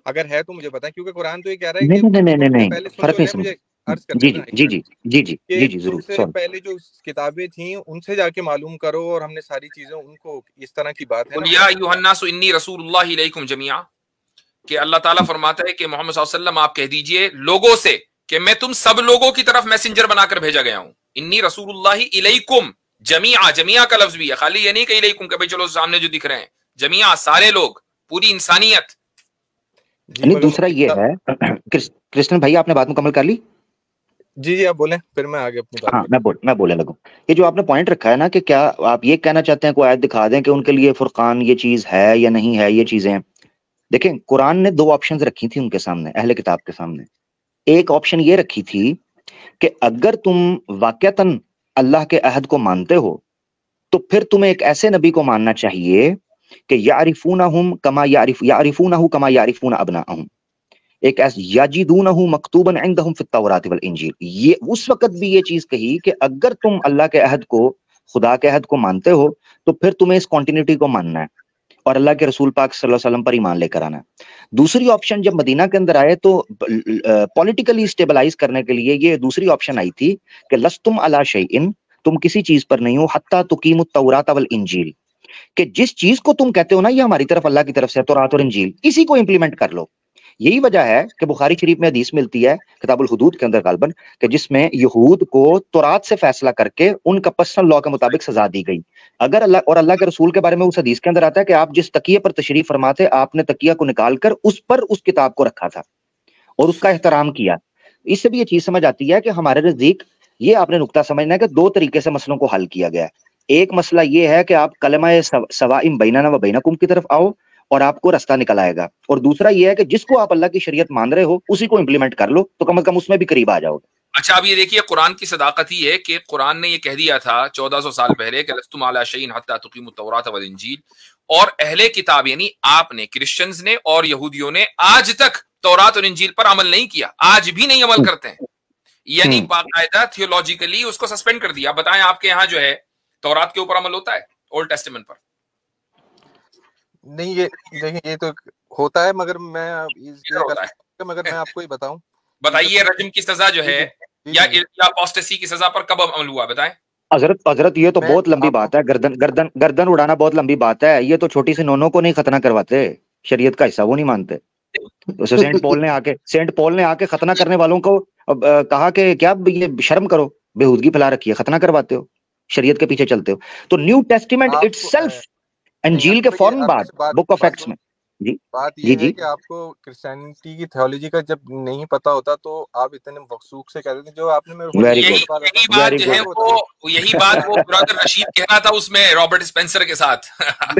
अगर है तो मुझे बताएं, क्योंकि कुरान तो ये कह रहा है नहीं कि नहीं नहीं नहीं तुमसे नहीं, पहले, सुन फर्क तो नहीं ले, समझ। मुझे अर्ज कर जी देना जी एक जी मिनट, जी जी जी कि जी जी जरूर, तुमसे सॉरी। पहले जो किताबें थी उनसे जाके मालूम करो, और हमने सारी चीजें उनको, इस तरह की बात है ना। कुल या अय्युहन्नासु इन्नी रसूलुल्लाहि इलैकुम जमीआ, कि अल्लाह ताला फरमाता है कि मोहम्मद सल्लल्लाहु अलैहि वसल्लम आप कह दीजिए लोगों से कि मैं तुम सब लोगों की तरफ मैसेंजर बनाकर भेजा गया हूं। इन्नी रसूलुल्लाहि इलैकुम जमीआ, जमीआ का लफ्ज भी है, खाली ये नहीं कि इलैकुम के भाई चलो सामने जो दिख रहे हैं, जमीआ सारे लोग, पूरी इंसानियत। जी, नहीं, मगर दूसरा ये है कृष्ण भाई, आपने बात मुकम्मल कर ली? जी जी आप बोलें, फिर मैं आगे अपनी बात हाँ, करूँ। मैं बोलने लगूं। ये जो आपने पॉइंट रखा है ना, कि क्या आप ये कहना चाहते हैं कोई आयत दिखा दें कि उनके लिए फुरकान ये चीज है या नहीं है, ये चीजें। देखें, कुरान ने दो ऑप्शंस रखी थी उनके सामने, अहले किताब के सामने। एक ऑप्शन ये रखी थी कि अगर तुम वाकयातन अल्लाह के अहद को मानते हो, तो फिर तुम्हें एक ऐसे नबी को मानना चाहिए कि यारिफूनहुम कमा यारिफूनहु कमा यारिफून अबनाअहुम, एक ऐसा याजिदूनहु मकतूबन इंदहुम फित तौरात वल इंजील। ये उस वक्त भी ये चीज कही कि अगर तुम अल्लाह के अहद को, खुदा के अहद को मानते हो, तो फिर तुम्हें इस कॉन्टिन्यूटी को मानना है और अल्लाह के रसूल पाक सल्लल्लाहु अलैहि वसल्लम पर ईमान लेकर आना है। दूसरी ऑप्शन जब मदीना के अंदर आए तो पॉलिटिकली स्टेबलाइज करने के लिए ये दूसरी ऑप्शन आई थी कि लस्तुम अला शैइन, तुम किसी चीज पर नहीं हो, हत्ता तुकीमुत तौरात वल इंजील, कि जिस चीज को तुम कहते हो ना ये हमारी तरफ अल्लाह की तरफ से तौरात और इंजील, इसी को इंप्लीमेंट कर लो। यही वजह है कि बुखारी शरीफ में हदीस मिलती है किताबुल हुदूद के अंदर गालबन, कि जिसमें यहूद को तौरात से फैसला करके उनका पर्सनल लॉ के मुताबिक सजा दी गई। अगर अल्लाह के रसूल के बारे में उस हदीस के अंदर आता है कि आप जिस तकिए पर तशरीफ फरमाते, आपने तकिया को निकालकर उस पर उस किताब को रखा था और उसका एहतराम किया। इससे भी ये चीज समझ आती है कि हमारे नजदीक, ये आपने नुक्ता समझना है कि दो तरीके से मसलों को हल किया गया है। एक मसला ये है कि आप कलमा सवाइम बैनना व बैनकुम की तरफ आओ और आपको रास्ता निकल आएगा, और दूसरा ये है कि जिसको आप अल्लाह की शरीयत मान रहे हो उसी को इंप्लीमेंट कर लो, तो कम से कम उसमें भी करीब आ जाओगे। अच्छा, अब ये देखिए कुरान की सदाकत ही है कि कुरान ने ये कह दिया था 1400 साल पहले कि लस्तुम अला शैइन हत्ता तुकीमुत तौरात वल इंजील, और अहले किताब यानी आपने, क्रिश्चियंस ने और यहूदियों ने आज तक तौरात और इंजील पर अमल नहीं किया, आज भी नहीं अमल करते हैं, यानी बाकायदा थियोलॉजिकली उसको सस्पेंड कर दिया। बताएं आपके यहाँ जो है तौरात के ऊपर अमल होता है, ओल्ड टेस्टामेंट पर? नहीं, ये देखिए, ये तो होता है, मगर मैं होता है। मगर मैं आपको ही बताऊं, बताइए रजम की सजा जो है या अपोस्टेसी की सजा पर कब अमल हुआ, बताएं। हजरत ये तो बहुत लंबी बात है, गर्दन गर्दन गर्दन उड़ाना बहुत लंबी बात है। ये तो छोटी सी नोनों को नहीं खतना करवाते, शरीयत का हिस्सा वो नहीं मानते। तो सेंट पॉल ने आके खतना करने वालों को कहा कि क्या ये शर्म करो, बेहूदगी फैला रखी है, खतना करवाते हो, शरीयत के पीछे चलते हो। तो न्यू टेस्टिमेंट इटसेल्फ, अंजील के फौरन बाद बुक ऑफ एक्ट्स में। जी बात जी ये जी है कि आपको क्रिश्चियनिटी की थ्योलॉजी का जब नहीं पता होता तो आप इतने वक्सूक से कहते थे, जो आपने मेरे को वेरी यही बात जो है वो ब्रदर रशीद कह रहा था उसमें रॉबर्ट स्पेंसर के साथ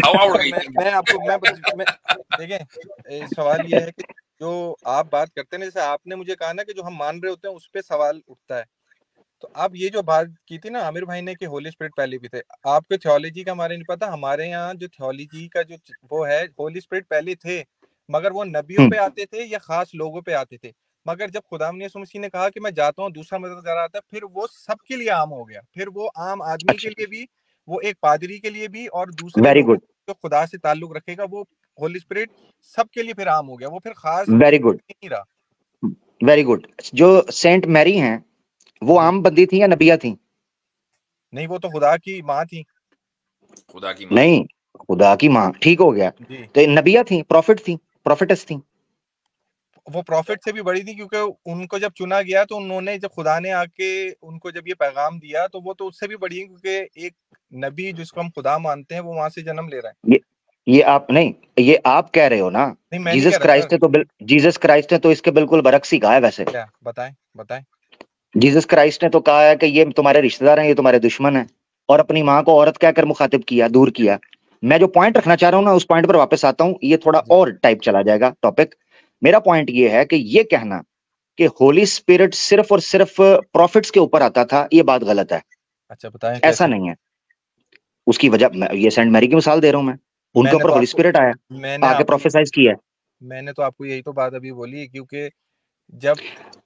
हवा उड़ गई। मैं देखें, सवाल ये है कि जो आप बात करते हैं, जैसे आपने मुझे कहा ना कि जो हम मान रहे होते हैं उस पर सवाल उठता है, तो अब ये जो बात की थी ना आमिर भाई ने कि होली स्पिरिट पहले भी थे, आपके थ्योलॉजी का हमारे नहीं पता। हमारे यहाँ जो थ्योलॉजी का जो वो है, होली स्पिरिट पहले थे, मगर वो नबियों पे आते थे या खास लोगों पे आते थे। मगर जब खुदा यीशु मसीह ने कहा कि मैं जाता हूँ, दूसरा मददगार आता है, फिर वो सबके लिए आम हो गया। फिर वो आम आदमी के लिए भी, वो एक पादरी के लिए भी, और दूसरे लोगों जो खुदा से ताल्लुक रखेगा, वो होली स्पिरिट सबके लिए फिर आम हो गया। वो फिर खास नहीं रहा। Very good. जो सेंट मैरी हैं वो आम बंदी थी या नबिया थी? नहीं, वो तो खुदा की माँ थी। खुदा की माँ नहीं, खुदा की माँ, ठीक हो गया। तो नबिया थी, प्रॉफिट थी, प्रॉफिटेस थी। वो प्रॉफिट से भी बड़ी थी, क्योंकि उनको जब चुना गया तो उन्होंने, जब खुदा ने आके उनको जब ये पैगाम दिया, तो वो तो उससे भी बड़ी है, क्योंकि एक नबी जिसको हम खुदा मानते हैं वो वहां से जन्म ले रहा है। ये आप नहीं, ये आप कह रहे हो ना। जीसस क्राइस्ट ने तो इसके बिल्कुल बरक्स ही कहा है। वैसे क्या बताएं जीसस क्राइस्ट ने तो कहा है कि ये तुम्हारे रिश्तेदार हैं, ये तुम्हारे दुश्मन हैं, और अपनी माँ को औरत कहकर मुखातिब किया, दूर किया। मैं जो पॉइंट रखना चाह रहा हूं ना, उस पॉइंट पर वापस आता हूं। ये थोड़ा और टाइप चला जाएगा टॉपिक। मेरा पॉइंट ये है कि ये कहना कि होली स्पिरिट सिर्फ और सिर्फ प्रॉफिट्स के ऊपर आता था, ये बात गलत है। अच्छा, बताएं। ऐसा नहीं है। उसकी वजह, ये सेंट मैरी की मिसाल दे रहा हूं मैं। उनके ऊपर होली स्पिरिट आया, आके प्रोफेसाइज किया। मैंने तो आपको यही तो बात अभी बोली है, क्योंकि जब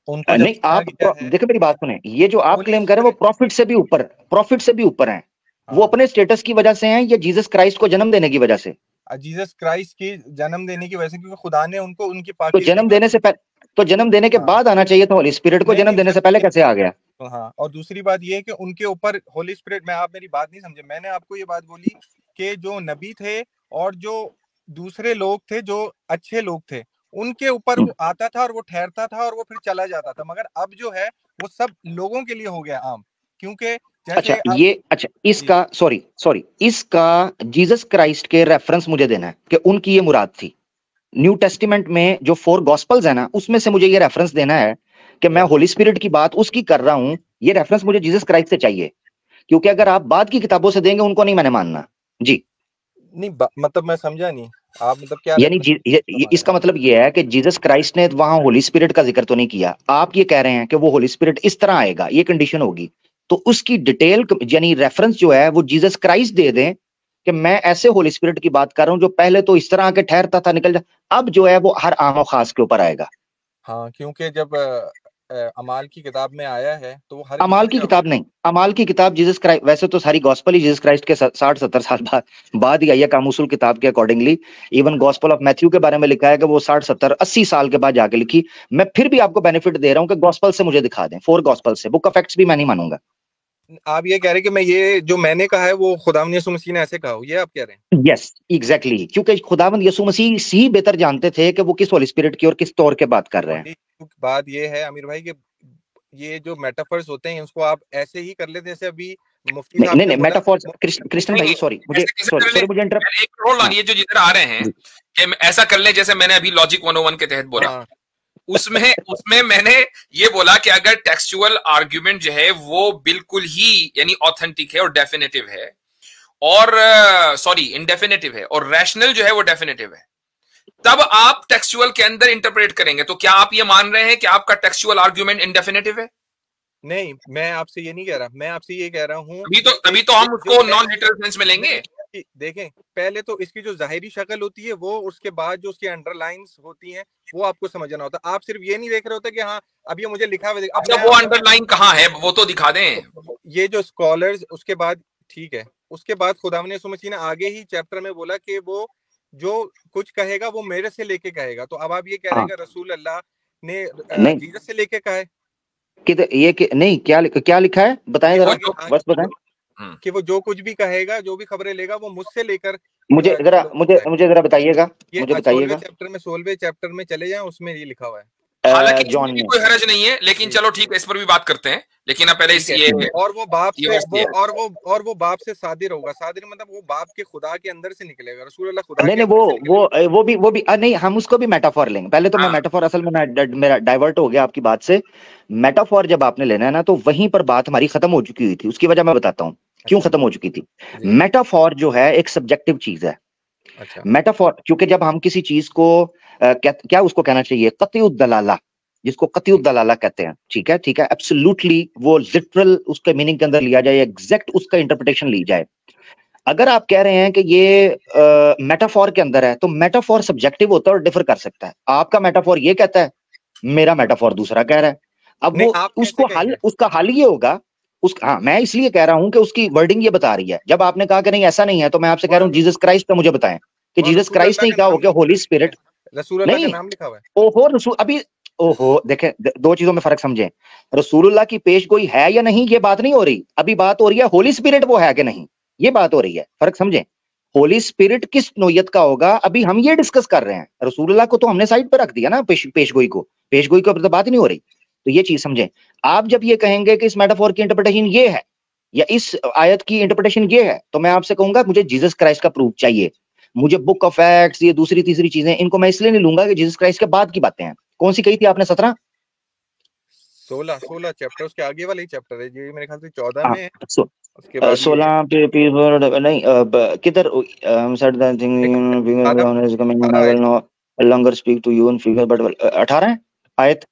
उनको नहीं, आप देखो मेरी बात सुने। ये जो आप क्लेम कर रहे हैं वो प्रॉफिट से भी ऊपर हैं। वो अपने स्टेटस की वजह से हैं या जीसस क्राइस्ट को जन्म देने की वजह से? जीसस क्राइस्ट की जन्म देने की वजह से, क्योंकि खुदा ने उनको उनकी तो पाकीज़गी जन्म देने से पहले, तो जन्म देने के हाँ। बाद आना चाहिए था होली स्पिरिट को, नहीं, जन्म नहीं देने सर, से पहले कैसे आ गया? हाँ, और दूसरी बात ये है कि उनके ऊपर होली स्पिरिट, मैं, आप मेरी बात नहीं समझे, मैंने आपको ये बात बोली कि जो नबी थे और जो दूसरे लोग थे, जो अच्छे लोग थे, उनके ऊपर वो आता था और वो ठहरता था और वो फिर चला जाता था। मगर अब जो है वो सब लोगों के लिए हो गया आम, क्योंकि अच्छा जैसे ये, अच्छा इसका, सॉरी इसका जीसस क्राइस्ट के रेफरेंस मुझे देना है कि उनकी ये मुराद थी। न्यू टेस्टिमेंट में जो 4 गॉस्पल्स है ना, उसमें से मुझे ये रेफरेंस देना है कि मैं होली स्पिरिट की बात उसकी कर रहा हूं, ये रेफरेंस मुझे जीसस क्राइस्ट से चाहिए, क्योंकि अगर आप बाद की किताबों से देंगे उनको नहीं मैंने मानना जी। नहीं, मतलब मैं समझा नहीं, आप मतलब क्या यानी इसका मतलब ये है कि जीसस क्राइस्ट ने वहां होली स्पिरिट का जिक्र तो नहीं किया, आप ये कह रहे हैं कि वो होली स्पिरिट इस तरह आएगा, ये कंडीशन होगी, तो उसकी डिटेल यानी रेफरेंस जो है वो जीसस क्राइस्ट दे दें कि मैं ऐसे होली स्पिरिट की बात कर रहा हूं जो पहले तो इस तरह आके ठहरता था निकल जा, अब जो है वो हर आम और खास के ऊपर आएगा। हाँ, क्योंकि जब अमाल की किताब में आया है तो वो हर अमाल किसी की पे किताब नहीं, अमाल की किताब जीसस क्राइस्ट, वैसे तो सारी गॉस्पल ही जीसस क्राइस्ट के 60-70 साल बाद ही आई है कामुसुल किताब के accordingly. Even gospel of Matthew के बारे में लिखा है कि वो 60-70-80 साल के बाद जाके लिखी। मैं फिर भी आपको बेनिफिट दे रहा हूं कि गॉस्पल से मुझे दिखा दें, 4 गॉस्पल से, बुक ऑफ एक्ट्स भी मैं नहीं मानूंगा। आप ये कह रहे हैं कि मैं ये जो मैंने कहा है वो खुदावंद यीशु मसीह ने ऐसे कहा हो, ये आप कह रहे हैं? यस एग्जैक्टली, क्योंकि खुदावंद यीशु मसीह ही बेहतर जानते थे कि वो किस होली स्पिरिट की और किस तौर के बात कर रहे हैं। बात ये है आमिर भाई कि ये जो मेटाफर्स होते हैं उसको आप ऐसे ही कर लेते, जैसे अभी मुफ्ती साहब नहीं मेटाफॉर्स, कृष्ण भाई सॉरी मुझे एक रोल ऑन, ये जो जिधर आ रहे हैं कि ऐसा कर ले, जैसे मैंने अभी लॉजिक 101 के तहत बोला, उसमें मैंने ये बोला कि अगर टेक्सचुअल आर्ग्यूमेंट जो है वो बिल्कुल ही यानी ऑथेंटिक है और डेफिनेटिव है, और सॉरी इंडेफिनेटिव है, और रैशनल जो है वो डेफिनेटिव है, तब आप टेक्सचुअल के अंदर इंटरप्रेट करेंगे। तो क्या आप ये मान रहे हैं कि आपका टेक्सचुअल आर्ग्यूमेंट इंडेफिनेटिव है? नहीं, मैं आपसे ये नहीं कह रहा, मैं आपसे ये कह रहा हूँ तभी तो हम उसको नॉन लिटरल सेंस में लेंगे। देखें, पहले तो इसकी जो जाहिरी शक्ल होती है वो, उसके बाद जो उसकी अंडरलाइंस होती हैं वो आपको समझना होता है। आप सिर्फ ये नहीं देख रहे होते कि हाँ अब ये मुझे लिखा हुआ, अच्छा वो अंडरलाइन कहाँ है वो तो दिखा दें। ये जो स्कॉलर्स, उसके बाद ठीक है, उसके बाद खुदावंद यीशु मसीह ने आगे ही चैप्टर में बोला कि वो जो कुछ कहेगा वो मेरे से लेके कहेगा। तो अब आप ये कह रहे हैं कि रसूल अल्लाह ने जीसस से लेके कहा है कि नहीं, क्या लिखा है बताएं जरा, बस बताएं कि वो जो कुछ भी कहेगा, जो भी खबरें लेगा, वो मुझसे लेकर मुझे जरा बताइएगा, मुझे बताइएगा। 16वें चैप्टर में चले जाएं, उसमें ये लिखा हुआ है। हालांकि इसमें भी कोई हरज नहीं है, लेकिन चलो ठीक है, इस पर भी बात करते हैं, लेकिन अब पहले ये और वो बाप से वो बाप से सादिर होगा। सादिर मतलब वो बाप के खुदा के अंदर से निकलेगा। रसूल अल्लाह खुदा नहीं, वो भी नहीं, हम उसको भी मेटाफोर लेंगे। पहले तो मैं मेटाफोर, असल में मेरा डाइवर्ट हो गया आपकी बात से। मेटाफोर जब आपने लेना है ना, तो वहीं पर बात हमारी खत्म हो चुकी हुई थी। उसकी वजह मैं बताता हूँ क्यों खत्म हो चुकी थी। मेटाफोर जो है एक सब्जेक्टिव चीज है। मेटाफोर, क्योंकि जब हम किसी चीज को क्या उसको कहना चाहिए, कतई दलाला, जिसको कतई दलाला कहते हैं, ठीक है, एब्सोल्युटली वो लिटरल उसके मीनिंग के अंदर लिया जाए, एग्जैक्ट उसका इंटरप्रिटेशन ली जाए। अगर आप कह रहे हैं कि ये मेटाफोर के अंदर है, तो मेटाफोर सब्जेक्टिव होता है और डिफर कर सकता है। आपका मेटाफोर ये कहता है, मेरा मेटाफोर दूसरा कह रहा है। अब वो उसका हल ये होगा, हाँ, मैं इसलिए कह रहा हूं कि उसकी वर्डिंग ये बता रही है। जब आपने कहा कि नहीं ऐसा नहीं है, तो मैं आपसे कह रहा हूं जीसस क्राइस्ट का मुझे बताएं कि जीसस क्राइस्ट ने कहा हो कि होली स्पिरिट नहीं, नाम लिखा हुआ है। ओहो रसूल, अभी ओहो देखें, दो चीजों में फर्क समझें। रसूलुल्लाह की पेशगोई है या नहीं, ये बात नहीं हो रही। अभी बात हो रही है होली स्पिरिट वो है कि नहीं, ये बात हो रही है। फर्क समझें, होली स्पिरिट किस नोयत का होगा, अभी हम ये डिस्कस कर रहे हैं। रसूलुल्लाह को तो हमने साइड पर रख दिया ना, पेशगोई को तो बात ही नहीं हो रही। तो ये चीज समझें। आप जब ये कहेंगे कि इस मेटाफोर की इंटरप्रिटेशन ये है या इस आयत की इंटरप्रिटेशन ये है, तो मैं आपसे कहूंगा मुझे जीसस क्राइस्ट का प्रूफ चाहिए। मुझे बुक ऑफ एक्ट्स, ये दूसरी तीसरी चीजें, इनको मैं इसलिए नहीं लूंगा कि जीसस क्राइस्ट के बाद की बातें हैं। कौन सी कही थी आपने? 17 16 चैप्टर, उसके आगे वाला ही चैप्टर है ये, मेरे ख्याल से 14 में है। 16 पे नहीं, किधर said that thing is coming and I will no longer speak to you in figure but 18 आयत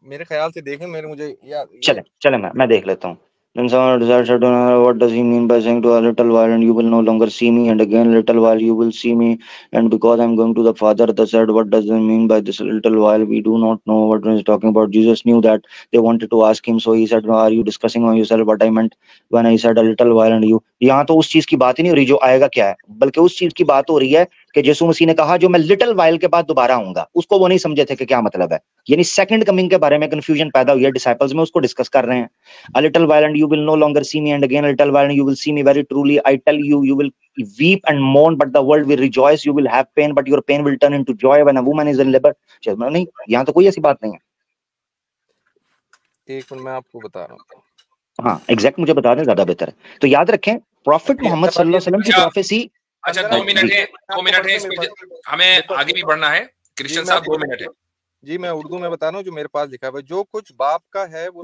मेरे ख्याल से देखें, मुझे यार चले मैं देख लेता हूँ। Then someone said, what does he mean by saying to a little while and you will no longer see me, and again little while you will see me, and because I'm going to the Father. They said, what does he mean by this little while? We do not know what he's talking about. Jesus knew that they wanted to ask him, so he said, are you discussing on yourself what I meant when I said a little while and you? यहाँ तो उस चीज की बात ही नहीं हो रही जो आएगा क्या है, बल्कि उस चीज की बात हो रही है कि यीशु मसीह ने कहा जो मैं लिटिल वाइल के बाद दोबारा आऊंगा, उसको वो नहीं समझे थे कि क्या मतलब है। यानी सेकंड कमिंग के बारे में कंफ्यूजन पैदा हुई है डिसाइपल्स में, उसको डिस्कस कर रहे हैं। A little while and you will no longer see me, and again a little while and you will see me, very truly I tell you, you will weep and mourn but the world will rejoice, you will have pain but your pain will turn into joy when a woman is in labor। नहीं, यहाँ तो कोई ऐसी बात नहीं है। एक minute मैं आपको बता रहा हूँ। हाँ एग्जैक्ट मुझे बता दें ज्यादा बेहतर है। तो याद रखें प्रॉफिट मोहम्मद सल्लल्लाहु अलैहि वसल्लम की प्रोफेसी। अच्छा 2 मिनट है, 2 मिनट है, हमें आगे भी बढ़ना है। क्रिश्चियन साहब 2 मिनट है जी। मैं उर्दू में बता रहा हूँ जो मेरे पास लिखा है, जो कुछ बाप का है वो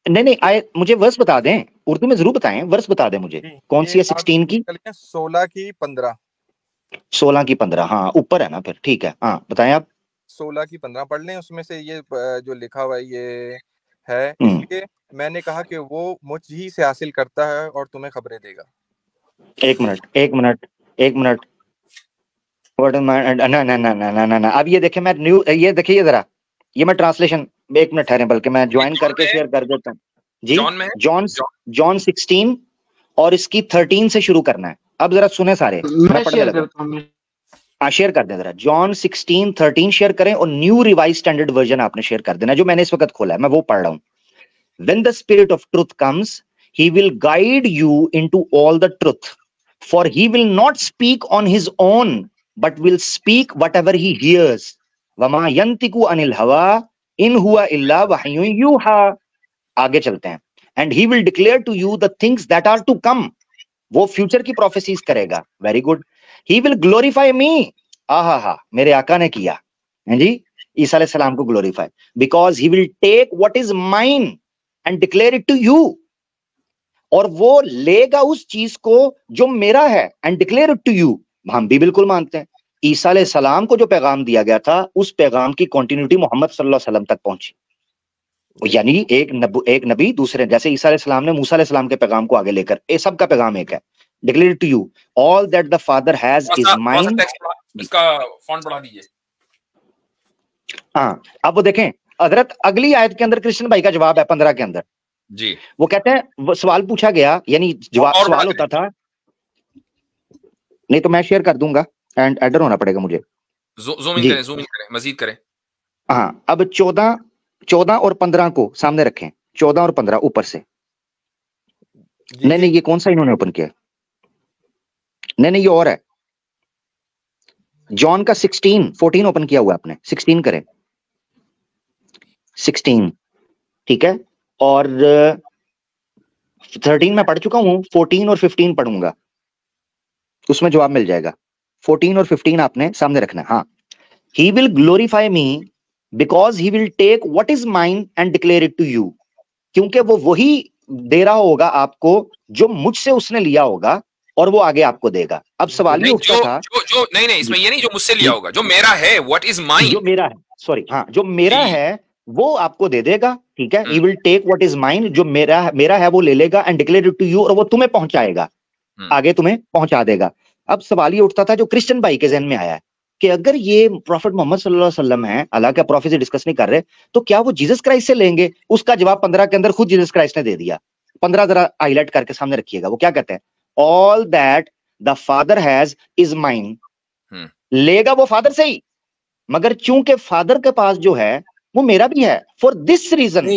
नहीं आए, मुझे वर्स बता दें, उर्दू में जरूर बताएं, वर्स बता दें मुझे। कौन सी है? 16 की 16 की 15। 16 की 15, हाँ ऊपर है ना फिर, ठीक है। हाँ बताएं आप। 16 की 15 पढ़ लें, उसमें से ये जो लिखा हुआ है ये है, इसलिए मैंने कहा कि वो मुझ ही से हासिल करता है और तुम्हें खबरें देगा। एक मिनट ना अब ये देखे, मैं न्यू ये देखिए जरा, ये मैं ट्रांसलेशन 1 मिनट ठहरे, बल्कि मैं ज्वाइन करके शेयर कर देता हूँ जी। जॉन 16 और इसकी 13 से शुरू करना है। अब जरा सुने सारे, मैं शेयर करता हूँ। हाँ शेयर कर दें जरा, जॉन 16 13 शेयर करें और न्यू रिवाइज स्टैंडर्ड वर्जन आपने शेयर कर देना, जो मैंने इस वक्त खोला है, मैं वो पढ़ रहा हूँ। When the spirit of truth comes, he will guide you into all the truth, for he will not speak on his own, but will speak whatever he hears. वमा यंतिकु अनिल हवा इन हुआ इल्ला वहयुन यूहा। आगे चलते हैं। And he will declare to you the things that are to come. वो future की prophecies करेगा। Very good. He will glorify me. आहा, मेरे आका ने किया है जी ईसा अलैहि सलाम को glorify, because he will take what is mine and declare it to you। और वो लेगा उस चीज को जो मेरा है and declare it to you। हम भी बिल्कुल मानते हैं ईसा अलैहि सलाम को जो पैगाम दिया गया था, उस पैगाम की कंटिन्यूटी मोहम्मद सल्लल्लाहु अलैहि वसल्लम तक पहुंची। यानी एक नबी दूसरे, जैसे ईसा अलैहि सलाम ने मूसा अलैहि सलाम के पैगाम को आगे लेकर, ये सब का पैगाम एक है। declare it to you all that the father has is mine। इसका फॉन्ट बढ़ा दीजिए। हाँ अब वो देखें हजरत, अगली आयत के अंदर कृष्ण भाई का जवाब है 15 के अंदर जी। वो कहते हैं, वो सवाल पूछा गया, यानी जवाब सवाल होता था, नहीं तो मैं शेयर कर दूंगा एंड एडर होना पड़ेगा मुझे। ज़ूम इन करें, मजीद करें। हाँ अब 14 और 15 को सामने रखें, 14 और 15 ऊपर से। नहीं ये कौन सा इन्होंने ओपन किया? नहीं ये और है, जॉन का 14 ओपन किया हुआ आपने, 16 करें, 16 ठीक है। और 13 मैं पढ़ चुका हूं, 14 और 15 पढ़ूंगा, उसमें जवाब मिल जाएगा। 14 और 15 आपने सामने रखना है। हाँ, he will glorify me because he will take what is mine and declare it to you. क्योंकि वो वही दे रहा होगा आपको जो मुझसे उसने लिया होगा और वो आगे आपको देगा। अब सवाल ये उठता था जो नहीं इसमें ये नहीं जो मुझसे लिया होगा, जो मेरा है, व्हाट इज माइन, जो मेरा है, सॉरी हाँ जो मेरा है वो आपको दे देगा, ठीक है। He will take what is mine, जो मेरा है वो ले लेगा and declare it to you, और वो तुम्हें पहुंचाएगा, आगे तुम्हें पहुंचा देगा। अब सवाल ये उठता था जो क्रिश्चियन भाई के जहन में आया है कि अगर ये प्रॉफिट मोहम्मद सल्लल्लाहु अलैहि वसल्लम है, अल्लाह का प्रॉफिट से डिस्कस नहीं कर रहे, तो क्या वो जीसस क्राइस्ट से लेंगे? उसका जवाब 15 के अंदर खुद जीसस क्राइस्ट ने दे दिया। 15 जरा हाईलाइट करके सामने रखिएगा, वो क्या कहते हैं? All that the father has is mine. लेगा वो फादर से ही, मगर चूंकि फादर के पास जो है वो मेरा भी है। For this reason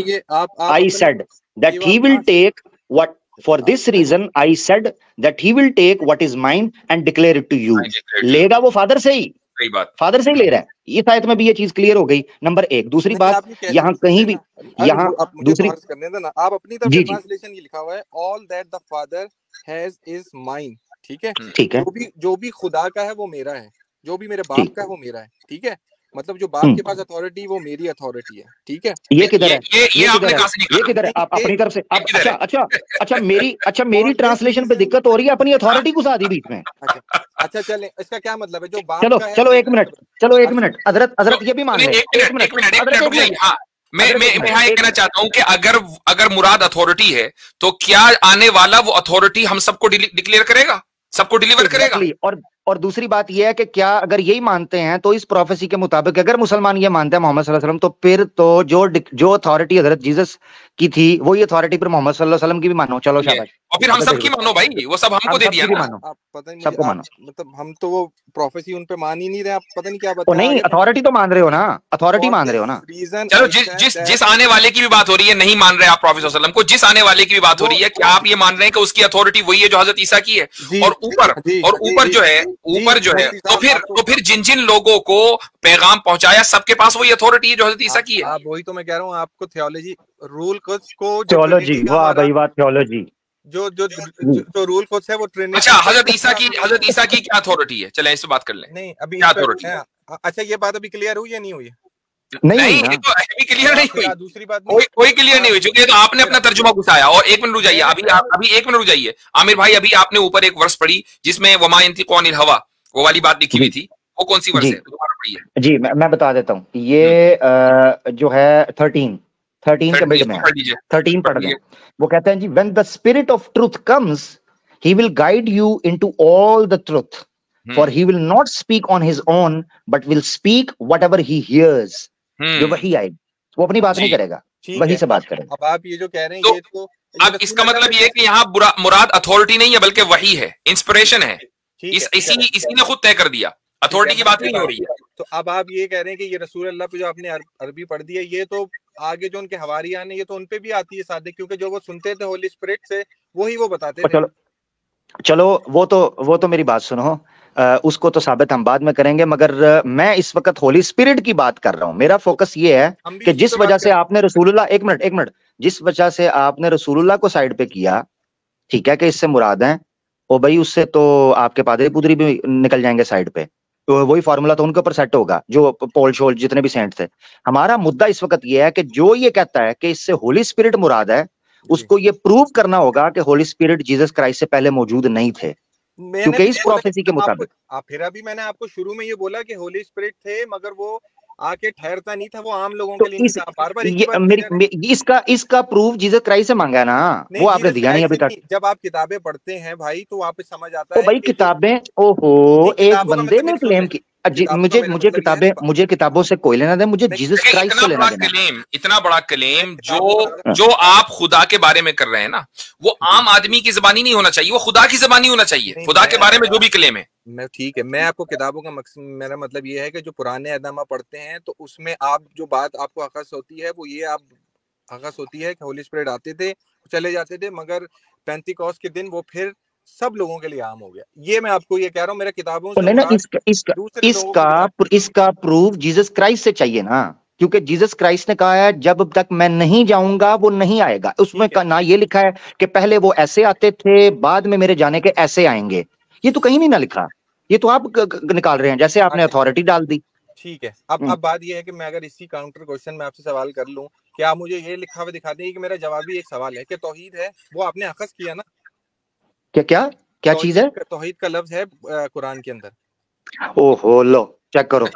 I said that he will take what, for this reason I said that he will take what is mine and declare it to you. लेगा वो फादर से ही, फादर से ही ले रहा है। इस आयत में भी ये चीज क्लियर हो गई, नंबर 1। दूसरी बात, यहाँ कहीं भी, यहाँ दूसरी करने देना, आप अपनी तरफ से ट्रांसलेशन ये लिखा हुआ है, all that the father has is mine, ठीक है, ठीक है। जो भी खुदा का है वो मेरा है, जो भी मेरे बाप का है वो मेरा है, ठीक है। मतलब जो बाप के पास अथॉरिटी वो मेरी अथॉरिटी है, ठीक है। ये किधर है? ये आपने कहां से निकाला? ये किधर है? आप अपनी तरफ से अच्छा मेरी ट्रांसलेशन पे दिक्कत हो रही है, अपनी अथॉरिटी घुसा दी बीच में। अच्छा चले, इसका क्या मतलब है? जो बाप चलो एक मिनट हजरत ये भी मान ले, एक मिनट मैं यहाँ एक कहना चाहता हूँ कि अगर मुराद अथॉरिटी है तो क्या आने वाला वो अथॉरिटी हम सबको डिक्लेयर करेगा, सबको डिलीवर करेगा। और दूसरी बात यह है कि क्या अगर यही मानते हैं तो इस प्रोफेसी के मुताबिक अगर मुसलमान ये मानते हैं मोहम्मद सल्लल्लाहु अलैहि वसल्लम, तो फिर तो जो अथॉरिटी हजरत जीसस की थी वही अथॉरिटी पर मोहम्मद सल्लल्लाहु अलैहि वसल्लम की भी मानो। चलो शाबाश, और फिर हम सबकी मानो भाई, वो सब हमको दे दिया ना। आप पता नहीं, सबको मानो, मतलब हम तो वो प्रोफेसी उन पे मान ही नहीं रहे, आप पता नहीं क्या तो बताया। नहीं, अथॉरिटी तो मान रहे हो ना, अथॉरिटी मान रहे हो ना। चलो जिस आने वाले की भी बात हो रही है, नहीं मान रहे आप प्रॉफेट सल्लल्लाहु अलैहि वसल्लम को, जिस आने वाले की भी बात हो रही है, क्या आप ये मान रहे हैं कि उसकी अथॉरिटी वही है जो हजरत ईसा की है? और ऊपर जो है तो फिर जिन जिन लोगों को पैगाम पहुंचाया सबके पास वही अथॉरिटी है जो हजरत ईसा की है। आप वही तो मैं कह रहा हूँ आपको, थियोलॉजी रूल को, थियोलॉजी, वाह भाई वाह, थियोलॉजी जो रूल कोर्स है वो ट्रिनिटी। अच्छा, हजरत ईसा की क्या अथॉरिटी है? चले इस पे बात कर लें। नहीं अभी क्या अथॉरिटी है? अच्छा ये बात अभी क्लियर हुई या नहीं हुई? नहीं ये तो अभी क्लियर नहीं हुई। दूसरी बात कोई क्लियर नहीं हुई, क्योंकि तो आपने अपना तर्जुमा घुसाया। और एक मिनट रुक जाइए, अभी एक मिनट रुक जाइए आमिर भाई, अभी आपने ऊपर एक वर्स पढ़ी जिसमें वमा यंतिकु अनिल हवा, वो वाली बात लिखी हुई थी, वो कौन सी वर्स है? दोबारा पढ़िए जी। मैं बता देता हूँ, ये जो है 13 के मिड में 13 पढ़ लें। वो कहते हैं जी, when the spirit of truth comes he will guide you into all the truth, for he will not speak on his own but will speak whatever he hears. जो वही आएगी वो अपनी बात नहीं करेगा, वही से बात करेगा। अब आप ये जो कह रहे हैं, ये तो अब इसका मतलब ये है कि यहाँ मुराद अथॉरिटी नहीं है बल्कि वही है, इंस्पिरेशन है। इसी ने खुद तय कर दिया, अथॉरिटी की बात नहीं हो रही है। तो अब आप ये कह रहे हैं कि ये रसूल अल्लाह पे जो आपने अरबी पढ़ दी है, ये तो आगे जो उनके हवारियान है ये तो उन पे भी आती है सादे, क्योंकि जो वो सुनते थे होली स्पिरिट से वही वो बताते थे। चलो वो तो मेरी बात सुनो, उसको तो साबित हम बाद में करेंगे, मगर मैं इस वक्त होली स्पिरिट की बात कर रहा हूं। मेरा फोकस ये है कि जिस वजह से आपने रसूलुल्लाह, एक मिनट, जिस वजह से आपने रसूलुल्लाह को साइड पे किया, ठीक है, कि इससे मुराद है, ओ भाई उससे तो आपके पादरी पुदरी भी निकल जाएंगे साइड पे, तो वही फार्मूला तो उनके ऊपर सेट होगा, जो पोल शोल जितने भी सेंट थे। हमारा मुद्दा इस वक्त ये है कि जो ये कहता है कि इससे होली स्पिरिट मुराद है, उसको ये प्रूव करना होगा कि होली स्पिरिट जीसस क्राइस्ट से पहले मौजूद नहीं थे, क्योंकि इस प्रोफेसी के मुताबिक। फिर अभी मैंने आपको शुरू में ये बोला कि होली स्पिरिट थे, मगर वो आके ठहरता नहीं था, वो आम लोगों के लिए था। बार-बार इसका प्रूफ जीसस क्राइस्ट से मांगा ना, वो आपने दिया नहीं अभी तक। जब आप किताबें पढ़ते हैं भाई तो वहां पे समझ आता है भाई किताबें, ओहो, एक बंदे ने क्लेम की, मुझे किताबों से कोई लेना दे, मुझे जीसस क्राइस्ट से लेना देना। इतना बड़ा क्लेम जो आप खुदा के बारे में कर रहे हैं ना, वो आम आदमी की जबानी नहीं होना चाहिए, वो खुदा की जबानी होना चाहिए। खुदा के बारे में जो भी क्लेम है, मैं ठीक है, मैं आपको किताबों का मकसद, मेरा मतलब ये है कि जो पुराने अहदनामा पढ़ते हैं तो उसमें आप जो बात आपको अकस होती है वो ये आप अकस होती है कि होली स्पिरिट आते थे, चले जाते थे, मगर पेंटिकॉस्ट के दिन वो फिर सब लोगों के लिए आम हो गया। ये मैं आपको ये कह रहा हूँ, मेरा किताबों से इसका प्रूफ जीसस क्राइस्ट से चाहिए ना, क्योंकि जीसस क्राइस्ट ने कहा है जब तक मैं नहीं जाऊंगा वो नहीं आएगा। उसमें ना ये लिखा है कि पहले वो ऐसे आते थे, बाद में मेरे जाने के ऐसे आएंगे, ये तो कहीं नहीं ना लिखा, ये तो आप निकाल रहे हैं जैसे आपने अथॉरिटी डाल दी। ठीक है, अब बात ये है कि मैं अगर इसी काउंटर क्वेश्चन में आपसे सवाल कर लूं, क्या आप मुझे ये लिखा हुआ दिखा देंगे कि मेरा जवाबी एक सवाल है कि तौहीद है, वो आपने अखज़ किया ना? क्या चीज है? तौहीद का लफ्ज है कुरान के अंदर। ओहो, लो चेक करो।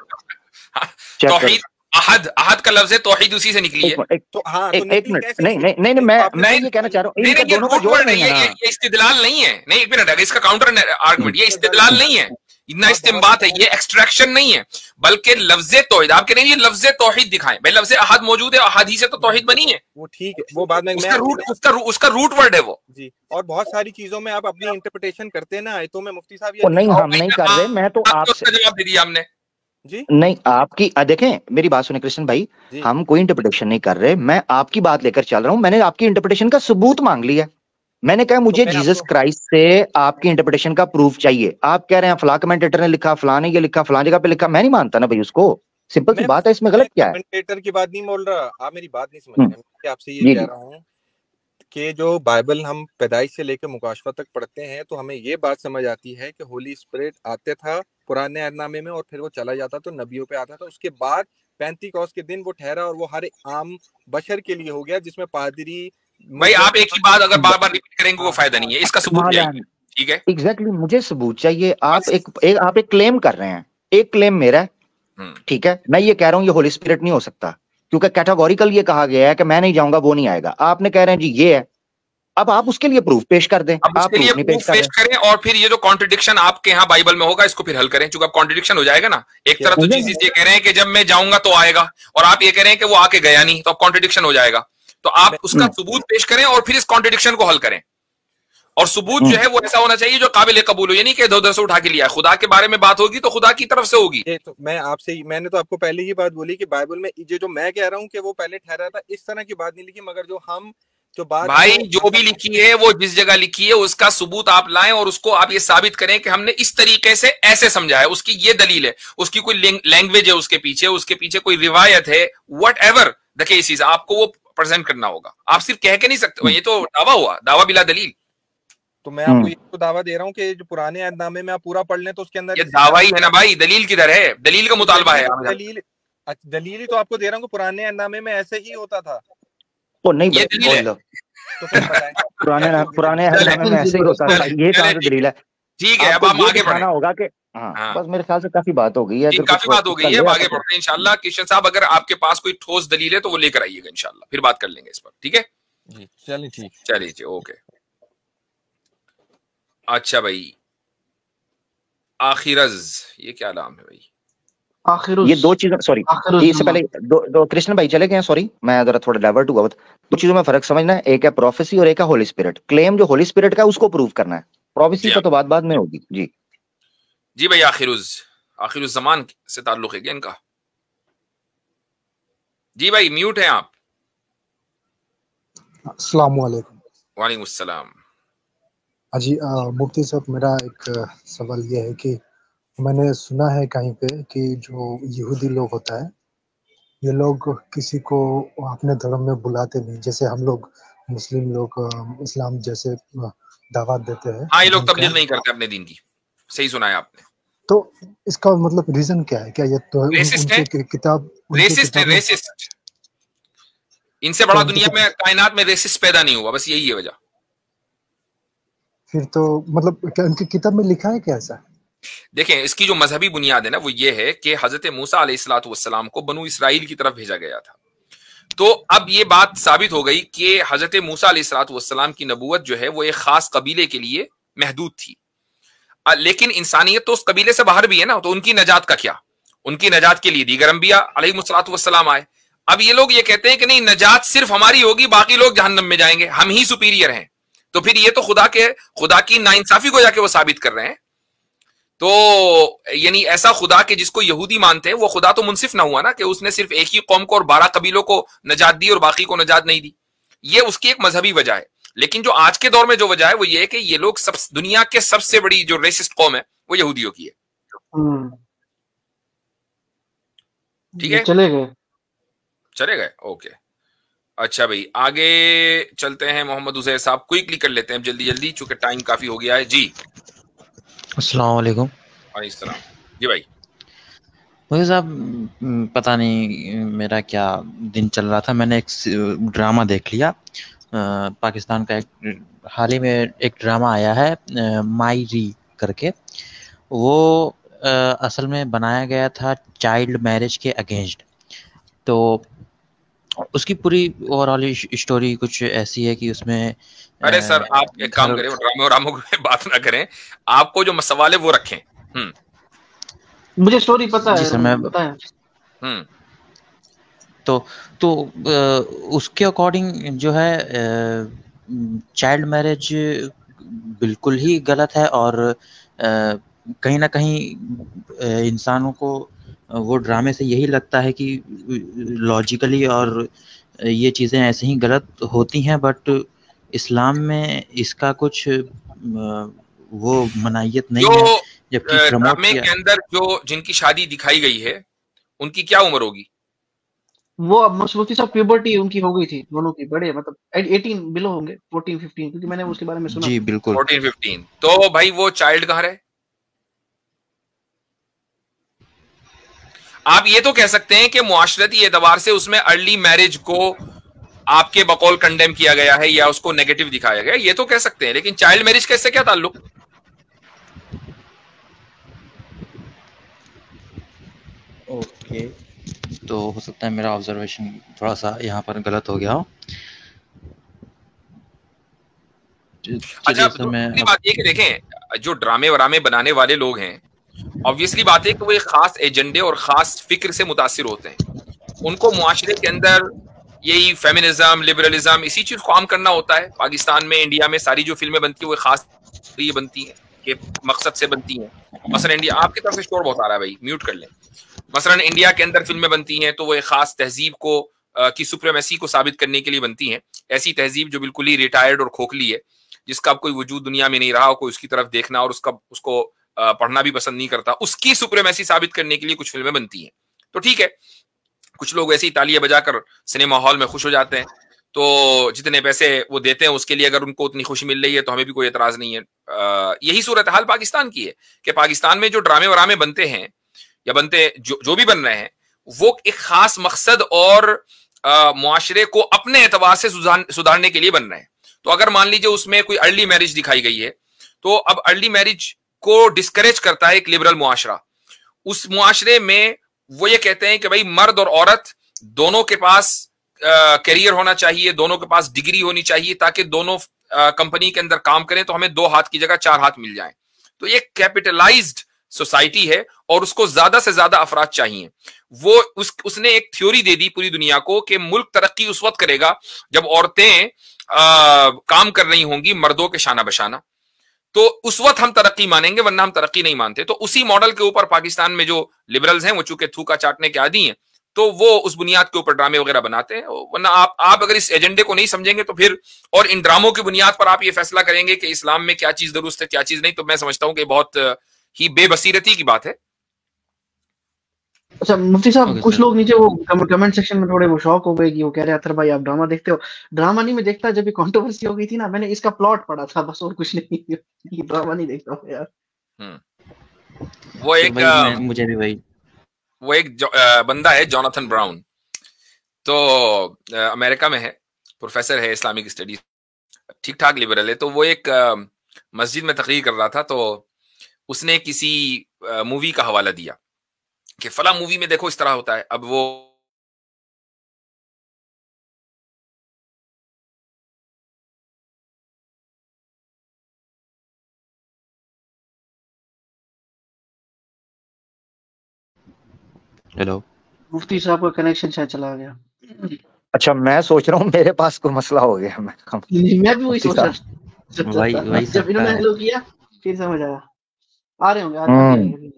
तौहीद अहद का लफ्ज है, तौहीद उसी से निकली है। तो हाँ, एक मिनट, नहीं, मैं ये कहना चाह रहा हूँ, ये इस्तिदलाल नहीं है। नहीं, एक मिनट, इसका काउंटर आर्गुमेंट, ये इस्तिदलाल नहीं है, इतना इस्तिंबात है, ये एक्सट्रैक्शन नहीं है, बल्कि लफ्ज़े तौहीद। आप कह रहे हैं ये लफ्ज़े तौहीद दिखाएं, भाई लफ्ज़े अहद मौजूद है, अहद ही से तो तौहीद बनी है। वो ठीक है, वो बाद में उसका रूट वर्ड है वो जी। और बहुत सारी चीजों में आप अपनी इंटरप्रिटेशन करते हैं ना, आयतों में मुफ्ती साहब नहीं, हम नहीं कर रहे, मैं तो आपसे जवाब दे दिया हमने जी। नहीं, आपकी देखें, मेरी बात सुने कृष्ण भाई, हम कोई इंटरप्रिटेशन नहीं कर रहे, मैं आपकी बात लेकर चल रहा हूं। मैंने आपकी इंटरप्रिटेशन का सबूत मांग लिया, मैंने कहा मुझे जीसस क्राइस्ट से आपकी इंटरप्रिटेशन का प्रूफ चाहिए। आप कह रहे हैं फलां कमेंटेटर ने लिखा, फलां ने ये लिखा, फलां जगह पे लिखा, मैं नहीं मानता ना भाई उसको, सिंपल सी बात है, इसमें गलत क्या है? कमेंटेटर की बात नहीं बोल रहा, आप मेरी बात नहीं समझ रहे। मैं आपसे ये कह रहा हूँ कि जो बाइबल हम पैदाइश से लेकर मुकाशफा तक पढ़ते हैं तो हमें ये बात समझ आती है कि होली स्पिरिट आते था पुराने अहदनामे में और फिर वो चला जाता तो नबियों पे आता था। उसके बाद पेंटिकॉस्ट के दिन वो ठहरा और वो हर आम बशर के लिए हो गया, जिसमें पादरी। भाई आप एक ही बात अगर बार बार रिपीट करेंगे वो फायदा नहीं है, इसका सबूत चाहिए। ठीक है, एग्जैक्टली, मुझे सबूत चाहिए। आप एक क्लेम कर रहे हैं, एक क्लेम मेरा है, ठीक है, मैं ये कह रहा हूँ ये होली स्पिरिट नहीं हो सकता, क्योंकि कैटेगोरिकल ये कहा गया है कि मैं नहीं जाऊंगा वो नहीं आएगा। आपने कह रहे हैं जी ये है, अब आप उसके लिए प्रूफ पेश कर दें, आप उसके लिए प्रूफ पेश करें और फिर ये जो कॉन्ट्रडिक्शन आपके यहाँ बाइबल में होगा इसको फिर हल करें, क्योंकि अब कॉन्ट्रडिक्शन हो जाएगा ना। एक तरफ तो जीसस ये कह रहे हैं कि जब मैं जाऊंगा तो आएगा, और आप ये कह रहे हैं कि वो आके गया नहीं, तो अब कॉन्ट्रडिक्शन हो जाएगा। तो आप उसका सबूत पेश करें और फिर इस कॉन्ट्रडिक्शन को हल करें। और सबूत जो है वो ऐसा होना चाहिए जो काबिल कबूल हो, यानी कि इधर उधर से उठा के लिया। खुदा के बारे में बात होगी तो खुदा की तरफ से होगी। ये तो मैंने तो आपको पहले ही बात बोली कि बाइबल में जो मैं कह रहा हूँ कि वो पहले ठहरा था, इस तरह की बात नहीं लिखी, मगर जो बात भाई जो भी लिखी है वो जिस जगह लिखी है उसका सबूत आप लाएं और उसको आप ये साबित करें कि हमने इस तरीके से ऐसे समझा है, उसकी ये दलील है, उसकी कोई लैंग्वेज है उसके पीछे कोई रिवायत है, वट एवर द केस, आपको वो प्रेजेंट करना होगा। आप सिर्फ कह के नहीं सकते, ये तो दावा हुआ, दावा बिला दलील। तो मैं आपको ये तो दावा दे रहा हूँ कि जो पुराने अहदनामे में आप पूरा पढ़ लें तो उसके अंदर ये दावा ही है ना भाई, दलील किधर है? दलील का मुतालबा है। दलील ही तो आपको दे रहा हूँ, पुराने अहदनामे में ऐसे ही होता था। वो नहीं, ये दलील है तो फिर बताएं। पुराने अहदनामे में ऐसे ही होता था, ये कहाँ से दलील है? ठीक है, अब हम आगे बढ़ना होगा कि हाँ, बस मेरे ख्याल से काफी बात हो गई है, काफी बात हो गई है, आगे बढ़ते हैं इंशाल्लाह। किशन साहब अगर आपके पास कोई ठोस दलील है तो वो लेकर आइएगा इंशाल्लाह, फिर बात कर लेंगे इस पर, ठीक है जी? चलिए ठीक, चलिए जी, ओके। अच्छा भाई, आखिरज, ये क्या नाम है भाई? आखिरुज, ये दो चीजों, सॉरी इससे पहले दो कृष्ण भाई चले गए, सॉरी मैं जरा थोड़ा डाइवर्ट हुआ। दो चीजों में फर्क समझना है, एक है प्रोफेसी और एक है होली स्पिरिट। क्लेम जो होली स्पिरिट का है उसको प्रूव करना है, प्रोफेसी का तो बाद में होगी। जी जी भाई, आखिरुज ज़मान से ताल्लुक है क्या इनका? जी भाई म्यूट है आप। अस्सलाम वालेकुम। वालेकुम अस्सलाम। जी मुफ्ती साहब, मेरा एक सवाल ये है कि मैंने सुना है कहीं पे कि जो यहूदी लोग होता है, ये लोग किसी को अपने धर्म में बुलाते नहीं, जैसे हम लोग मुस्लिम लोग इस्लाम जैसे दावत देते हैं। हाँ, ये लोग तबलीग नहीं करते अपने दीन की। सही सुना है आपने। तो इसका मतलब रीजन क्या है? क्या ये तो उनके किताब रेसिस्ट इनसे बड़ा दुनिया में कायनात में रेसिस्ट पैदा नहीं हुआ, बस यही है वजह। फिर तो मतलब क्या उनकी किताब में लिखा है क्या ऐसा? देखें, इसकी जो मजहबी बुनियाद है ना वो ये है कि हजरत मूसा अलैहिस्सलातु वस्सलाम को बनु इसराइल की तरफ भेजा गया था। तो अब ये बात साबित हो गई कि हजरत मूसा अलैहिस्सलातु वस्सलाम की नबूवत जो है वो एक खास कबीले के लिए महदूद थी, लेकिन इंसानियत तो उस कबीले से बाहर भी है ना, तो उनकी नजात का क्या? उनकी नजात के लिए दीगर अंबिया अलैहिमुस्सलातु वस्सलाम आए। अब ये लोग ये कहते हैं कि नहीं, नजात सिर्फ हमारी होगी, बाकी लोग जहन्नम में जाएंगे, हम ही सुपीरियर हैं। तो फिर ये तो खुदा की नाइंसाफी को जाके वो साबित कर रहे हैं। तो यानी ऐसा खुदा के जिसको यहूदी मानते हैं वो खुदा तो मुनसिफ ना हुआ ना, कि उसने सिर्फ एक ही कौम को और 12 कबीलों को नजात दी और बाकी को नजात नहीं दी। ये उसकी एक मजहबी वजह है। लेकिन जो आज के दौर में जो वजह है वो ये है कि ये लोग दुनिया के सबसे बड़ी जो रेसिस्ट कौम है वो यहूदियों की है। ठीक है, चले गए, ओके। अच्छा भाई, आगे चलते हैं। मोहम्मद उजैर साहब क्विकली कर लेते हैं जल्दी जल्दी, चूंकि टाइम काफी हो गया है। जी अस्सलाम वालेकुम। वालेकुम। जी भाई, मुझे साहब पता नहीं मेरा क्या दिन चल रहा था, मैंने एक ड्रामा देख लिया। पाकिस्तान का एक हाल ही में एक ड्रामा आया है माई री करके। वो असल में बनाया गया था चाइल्ड मैरिज के अगेंस्ट। तो उसकी पूरी ओवरऑल स्टोरी कुछ ऐसी है कि उसमें अरे सर आप एक काम करें, ड्रामों की बात ना करें, आपको जो सवाल है वो रखें। मुझे स्टोरी पता है, मैं बताएं। तो उसके अकॉर्डिंग जो है चाइल्ड मैरिज बिल्कुल ही गलत है, और कहीं ना कहीं इंसानों को वो ड्रामे से यही लगता है कि लॉजिकली और ये चीज़ें ऐसे ही गलत होती हैं, बट इस्लाम में इसका कुछ वो मनाहियत नहीं है। जबकि ड्रामे के अंदर जो जिनकी शादी दिखाई गई है उनकी क्या उम्र होगी? वो अब मुफ्ती साहब प्यूबर्टी उनकी हो गई थी, दोनों की बड़े, मतलब 18 बिलो होंगे, 14-15, क्योंकि मैंने उसके बारे में सुना। जी बिल्कुल, 14-15। तो भाई वो चाइल्ड कहाँ रहे? आप ये तो कह सकते हैं कि मुआशरती एतबार से उसमें अर्ली मैरिज को आपके बकौल कंडेम किया गया है या उसको नेगेटिव दिखाया गया, ये तो कह सकते हैं, लेकिन चाइल्ड मैरिज का इससे क्या ताल्लुक? ओके, तो हो सकता है मेरा ऑब्जर्वेशन थोड़ा सा यहाँ पर गलत हो गया हो। अच्छा, बात ये कि देखें, जो ड्रामे वरामे बनाने वाले लोग हैं, ऑब्वियसली बात है कि वो एक खास एजेंडे और खास फिक्र से मुतासिर होते हैं। उनको मुआशरे के अंदर यही फेमिनिज्म, लिबरलिज्म, इसी चीज को आम करना होता है। पाकिस्तान में, इंडिया में सारी जो फिल्में बनती है वो खास ये बनती है कि मकसद से बनती हैं। मसलन इंडिया, आपकी तरफ से शोर बहुत आ रहा है भाई, म्यूट कर लें। मसलन इंडिया के अंदर फिल्में बनती हैं तो वो एक खास तहजीब को की सुप्रीमेसी को साबित करने के लिए बनती हैं। ऐसी तहजीब जो बिल्कुल ही रिटायर्ड और खोखली है, जिसका अब कोई वजूद दुनिया में नहीं रहा, कोई उसकी तरफ देखना और उसको पढ़ना भी पसंद नहीं करता, उसकी सुप्रीमेसी साबित करने के लिए कुछ फिल्में बनती हैं। तो ठीक है, कुछ लोग ऐसी तालियां बजाकर सिनेमा हॉल में खुश हो जाते हैं, तो जितने पैसे वो देते हैं उसके लिए अगर उनको उतनी खुशी मिल रही है तो हमें भी कोई एतराज नहीं है। यही सूरत हाल पाकिस्तान की है कि पाकिस्तान में जो ड्रामे वरामे बनते हैं या बनते जो भी बन रहे हैं, वो एक खास मकसद और मुआशरे को अपने एतबार से सुधारने के लिए बन रहे हैं। तो अगर मान लीजिए उसमें कोई अर्ली मैरिज दिखाई गई है, तो अब अर्ली मैरिज को डिस्करेज करता है एक लिबरल मुआशरा। उस मुआशरे में वो ये कहते हैं कि भाई मर्द और औरत दोनों के पास करियर होना चाहिए, दोनों के पास डिग्री होनी चाहिए, ताकि दोनों कंपनी के अंदर काम करें तो हमें 2 हाथ की जगह 4 हाथ मिल जाएं। तो ये कैपिटलाइज्ड सोसाइटी है और उसको ज्यादा से ज्यादा अफराद चाहिए। वो उसने एक थ्योरी दे दी पूरी दुनिया को कि मुल्क तरक्की उस वक्त करेगा जब औरतें काम कर रही होंगी मर्दों के शाना बशाना, तो उस वक्त हम तरक्की मानेंगे, वरना हम तरक्की नहीं मानते। तो उसी मॉडल के ऊपर पाकिस्तान में जो लिबरल्स हैं वो चूंकि थूका चाटने के आदी हैं, तो वो उस बुनियाद के ऊपर ड्रामे वगैरह बनाते हैं। वरना आप अगर इस एजेंडे को नहीं समझेंगे तो फिर और इन ड्रामों की बुनियाद पर आप ये फैसला करेंगे कि इस्लाम में क्या चीज दुरुस्त है क्या चीज नहीं, तो मैं समझता हूं कि बहुत ही बेबसीरती की बात है। अच्छा मुफ्ती साहब, कुछ लोग नीचे वो कमेंट सेक्शन में थोड़े वो शॉक हो गए कि वो कह रहे अतर भाई आप ड्रामा देखते हो। ड्रामा नहीं मैं देखता, जब ये कंट्रोवर्सी हो गई थी ना, मैंने इसका प्लॉट पढ़ा था बस, और कुछ नहीं। ड्रामा नहीं देखता हूं यार। वो एक मुझे भी वही, वो एक बंदा है जोनाथन ब्राउन, तो अमेरिका में है, प्रोफेसर है इस्लामिक स्टडीज, ठीक ठाक लिबरल है। तो वो एक मस्जिद में तकरीर कर रहा था, तो उसने किसी मूवी का हवाला दिया कि फला मूवी में देखो इस तरह होता है। अब वो हेलो मुफ्ती साहब का कनेक्शन शायद चला गया। अच्छा, मैं सोच रहा हूँ मेरे पास कोई मसला हो गया। मैं भी वही सोच रहा था, वही जब इन्होंने हेलो किया फिर समझ आया। आ रहे होंगे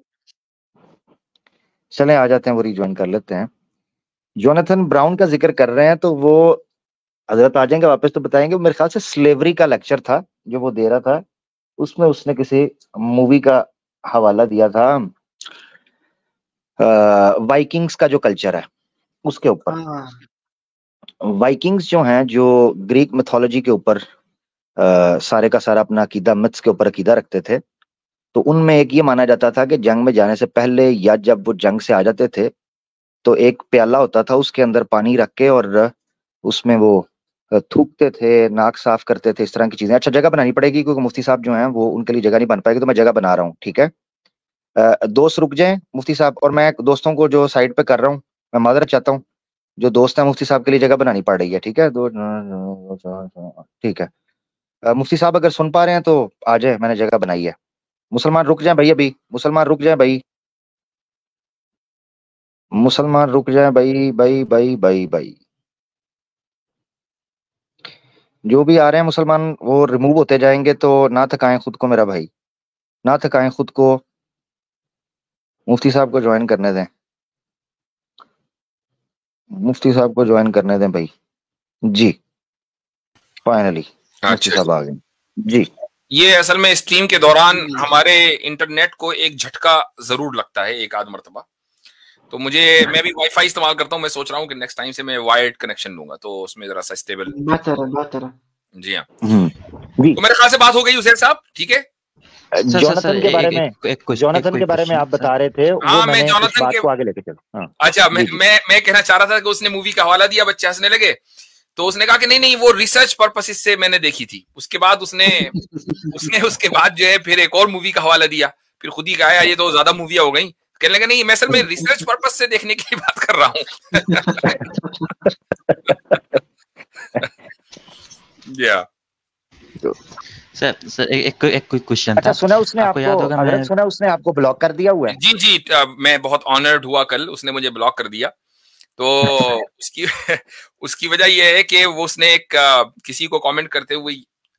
चलें आ जाते हैं, वो रिज्वाइन कर लेते हैं। जोनाथन ब्राउन का जिक्र कर रहे हैं, तो वो हजरत आ जाएंगे वापस तो बताएंगे। मेरे ख्याल से स्लेवरी का लेक्चर था जो वो दे रहा था, उसमें उसने किसी मूवी का हवाला दिया था, वाइकिंग्स का जो कल्चर है उसके ऊपर। वाइकिंग्स जो हैं, जो ग्रीक मिथोलॉजी के ऊपर सारे का सारा अपना अकीदा, मिथ्स के ऊपर अकीदा रखते थे, तो उनमें एक ये माना जाता था कि जंग में जाने से पहले या जब वो जंग से आ जाते थे तो एक प्याला होता था, उसके अंदर पानी रख के और उसमें वो थूकते थे, नाक साफ करते थे, इस तरह की चीजें। अच्छा, जगह बनानी पड़ेगी क्योंकि मुफ्ती साहब जो हैं वो उनके लिए जगह नहीं बन पाएगी, तो मैं जगह बना रहा हूँ, ठीक है। दोस्त रुक जाएं मुफ्ती साहब, और मैं दोस्तों को जो साइड पे कर रहा हूँ मैं माजरत चाहता हूँ, जो दोस्त हैं मुफ्ती साहब के लिए जगह बनानी पड़ रही है, ठीक है। ठीक है, मुफ्ती साहब अगर सुन पा रहे हैं तो आ जाए, मैंने जगह बनाई है। मुसलमान रुक जाए भाई, अभी मुसलमान रुक जाए भाई, मुसलमान रुक जाए भाई भाई भाई भाई भाई। जो भी आ रहे हैं मुसलमान वो रिमूव होते जाएंगे, तो ना थकाएं खुद को मेरा भाई, ना थकाएं खुद को। मुफ्ती साहब को ज्वाइन करने दें, मुफ्ती साहब को ज्वाइन करने दें भाई जी। फाइनली मुफ्ती साहब आ गए जी। ये असल में स्ट्रीम के दौरान हमारे इंटरनेट को एक झटका जरूर लगता है एक आध मरतबा, तो मैं भी वाईफाई इस्तेमाल करता हूँ। मैं सोच रहा हूँ कि नेक्स्ट टाइम से मैं वायर्ड कनेक्शन लूंगा, तो उसमें जरा सा स्टेबल। जी हाँ, तो मेरे ख्याल से बात हो गई उसेर साहब, ठीक है। जोनाथन के बारे में, जोनाथन के बारे में आप बता रहे थे, हाँ, मैं जोनाथन के को आगे लेके चलो। अच्छा, मैं कहना चाह रहा था कि उसने मूवी का हवाला दिया, बच्चे हंसने लगे, तो उसने कहा कि नहीं वो रिसर्च पर्पस से मैंने देखी थी। उसके बाद उसने उसके बाद जो है फिर एक और मूवी का हवाला दिया, फिर खुद ही कहा ये तो ज्यादा मूवियां हो गई। कहने लगा नहीं, मैं असल में रिसर्च पर्पस से देखने की बात कर रहा हूँ। सर एक क्वेश्चन था। अच्छा, सुना उसने आपको याद होगा, मैं सुना उसने आपको ब्लॉक कर दिया हुआ है। जी, मैं बहुत ऑनर्ड हुआ, कल उसने मुझे ब्लॉक कर दिया। तो उसकी वजह यह है कि वो उसने एक किसी को कमेंट करते हुए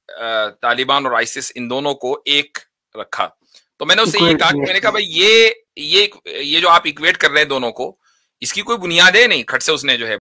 तालिबान और आइसिस इन दोनों को एक रखा। तो मैंने उससे ये कहा कि मैंने कहा भाई ये जो आप इक्वेट कर रहे हैं दोनों को, इसकी कोई बुनियाद है नहीं। खट से उसने जो है